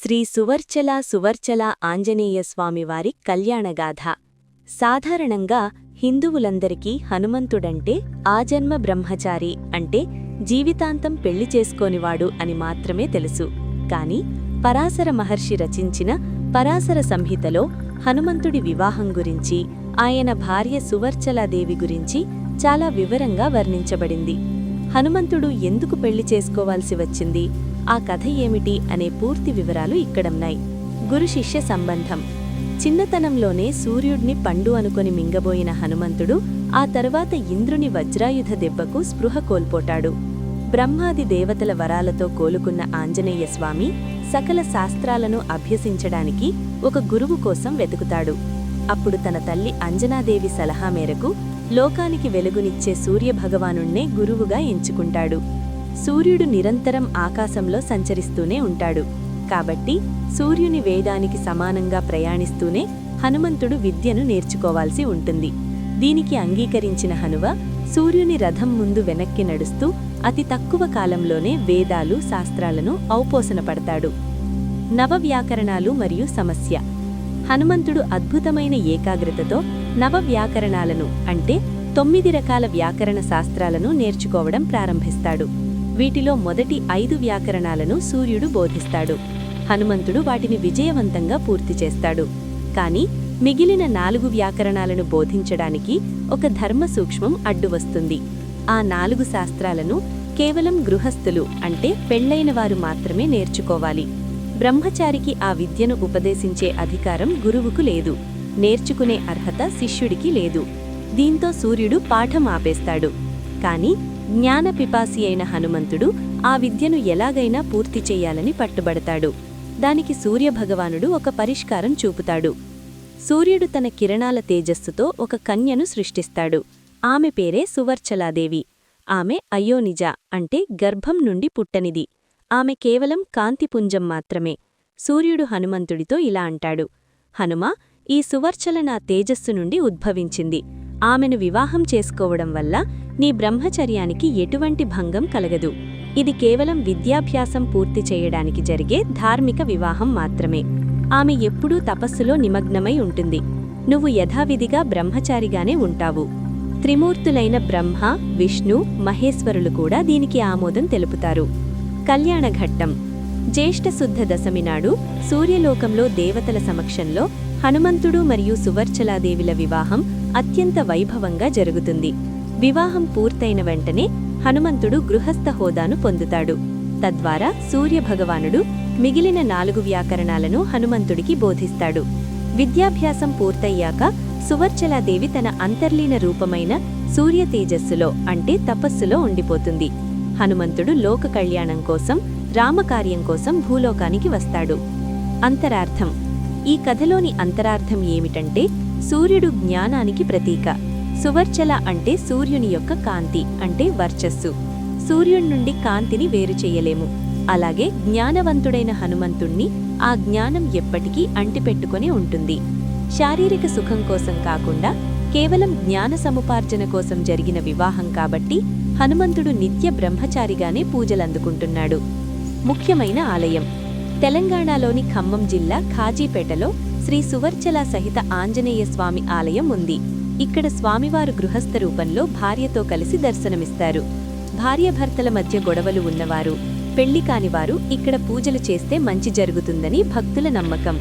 శ్రీ సువర్చల ఆంజనేయ స్వామివారి కళ్యాణగాథ. సాధారణంగా హిందువులందరికీ హనుమంతుడంటే ఆజన్మ బ్రహ్మచారి అంటే జీవితాంతం పెళ్లి చేసుకోనివాడు అని మాత్రమే తెలుసు. కాని పరాశర మహర్షి రచించిన పరాశర సంహితలో హనుమంతుడి వివాహం గురించి, ఆయన భార్య సువర్చలాదేవి గురించి చాలా వివరంగా వర్ణించబడింది. హనుమంతుడు ఎందుకు పెళ్లి చేసుకోవాల్సి వచ్చింది, ఆ కథ ఏమిటి అనే పూర్తి వివరాలు ఇక్కడున్నాయి. గురు శిష్య సంబంధం. చిన్నతనంలోనే సూర్యుడిని పండు అనుకొని మింగబోయిన హనుమంతుడు ఆ తర్వాత ఇంద్రుని వజ్రాయుధ దెబ్బకు స్పృహ కోల్పోతాడు. బ్రహ్మాది దేవతల వరాలతో కోలుకున్న ఆంజనేయ స్వామి సకల శాస్త్రాలను అభ్యసించడానికి ఒక గురువు కోసం వెతుకుతాడు. అప్పుడు తన తల్లి అంజనాదేవి సలహా మేరకు లోకానికి వెలుగునిచ్చే సూర్యభగవానుణ్ణే గురువుగా ఎంచుకుంటాడు. సూర్యుడు నిరంతరం ఆకాశంలో సంచరిస్తూనే ఉంటాడు కాబట్టి సూర్యుని వేగానికి సమానంగా ప్రయాణిస్తూనే హనుమంతుడు విద్యను నేర్చుకోవాల్సి ఉంటుంది. దీనికి అంగీకరించిన హనుమ సూర్యుని రథం ముందు వెనక్కి నడుస్తూ అతి తక్కువ కాలంలోనే వేదాలు శాస్త్రాలను ఔపోసనపడతాడు. నవవ్యాకరణాలు మరియు సమస్య. హనుమంతుడు అద్భుతమైన ఏకాగ్రతతో నవవ్యాకరణాలను అంటే 9 రకాల వ్యాకరణ శాస్త్రాలను నేర్చుకోవడం ప్రారంభిస్తాడు. వీటిలో మొదటి 5 వ్యాకరణాలను సూర్యుడు బోధిస్తాడు. హనుమంతుడు వాటిని విజయవంతంగా పూర్తి చేస్తాడు. కాని మిగిలిన 4 వ్యాకరణాలను బోధించడానికి ఒక ధర్మ సూక్ష్మం అడ్డువస్తుంది. ఆ 4 శాస్త్రాలను కేవలం గృహస్థులు అంటే పెళ్లైనవారు మాత్రమే నేర్చుకోవాలి. బ్రహ్మచారికి ఆ విద్యను ఉపదేశించే అధికారం గురువుకు లేదు. నేర్చుకునే అర్హత శిష్యుడికి లేదు. దీంతో సూర్యుడు పాఠం ఆపేస్తాడు. కాని జ్ఞానపిపాసి అయిన హనుమంతుడు ఆ విద్యను ఎలాగైనా పూర్తి చెయ్యాలని పట్టుబడతాడు. దానికి సూర్యభగవానుడు ఒక పరిష్కారం చూపుతాడు. సూర్యుడు తన కిరణాల తేజస్సుతో ఒక కన్యను సృష్టిస్తాడు. ఆమె పేరే సువర్చలాదేవి. ఆమె అయోనిజ అంటే గర్భం నుండి పుట్టనిది. ఆమె కేవలం కాంతిపుంజం మాత్రమే. సూర్యుడు హనుమంతుడితో ఇలా అంటాడు: హనుమా, ఈ సువర్చల నా తేజస్సు నుండి ఉద్భవించింది. ఆమెను వివాహం చేసుకోవడం వల్ల నీ బ్రహ్మచర్యానికి ఎటువంటి భంగం కలగదు. ఇది కేవలం విద్యాభ్యాసం పూర్తి చేయడానికి జరిగే ధార్మిక వివాహం మాత్రమే. ఆమె ఎప్పుడూ తపస్సులో నిమగ్నమై ఉంటుంది. నువ్వు యథావిధిగా బ్రహ్మచారిగానే ఉంటావు. త్రిమూర్తులైన బ్రహ్మ, విష్ణు, మహేశ్వరులు కూడా దీనికి ఆమోదం తెలుపుతారు. కళ్యాణఘట్టం. జ్యేష్ఠశుద్ధ దశమి నాడు సూర్యలోకంలో దేవతల సమక్షంలో హనుమంతుడు మరియు సువర్చలాదేవిల వివాహం అత్యంత వైభవంగా జరుగుతుంది. వివాహం పూర్తయిన వెంటనే హనుమంతుడు గృహస్థ హోదాను పొందుతాడు. తద్వారా సూర్యభగవానుడు మిగిలిన 4 వ్యాకరణాలను హనుమంతుడికి బోధిస్తాడు. విద్యాభ్యాసం పూర్తయ్యాక సువర్చలాదేవి తన అంతర్లీన రూపమైన సూర్య తేజస్సులో అంటే తపస్సులో ఉండిపోతుంది. హనుమంతుడు లోక కళ్యాణం కోసం, రామకార్యం కోసం భూలోకానికి వస్తాడు. అంతరార్థం. ఈ కథలోని అంతరార్థం ఏమిటంటే, సూర్యుడు జ్ఞానానికి ప్రతీక. సువర్చల అంటే సూర్యుని యొక్క కాంతి అంటే వర్చస్సు. సూర్యుడి నుండి కాంతిని వేరు చెయ్యలేము. అలాగే జ్ఞానవంతుడైన హనుమంతుణ్ణి ఆ జ్ఞానం ఎప్పటికీ అంటిపెట్టుకుని ఉంటుంది. శారీరక సుఖం కోసం కాకుండా కేవలం జ్ఞాన సముపార్జన కోసం జరిగిన వివాహం కాబట్టి హనుమంతుడు నిత్య బ్రహ్మచారిగానే పూజలందుకుంటున్నాడు. ముఖ్యమైన ఆలయం. తెలంగాణలోని ఖమ్మం జిల్లా ఖాజీపేటలో శ్రీ సువర్చల సహిత ఆంజనేయ స్వామి ఆలయం ఉంది. ఇక్కడ స్వామివారు గృహస్థ రూపంలో భార్యతో కలిసి దర్శనమిస్తారు. భార్యాభర్తల మధ్య గొడవలు ఉన్నవారు, పెళ్లి కానివారు ఇక్కడ పూజలు చేస్తే మంచి జరుగుతుందని భక్తుల నమ్మకం.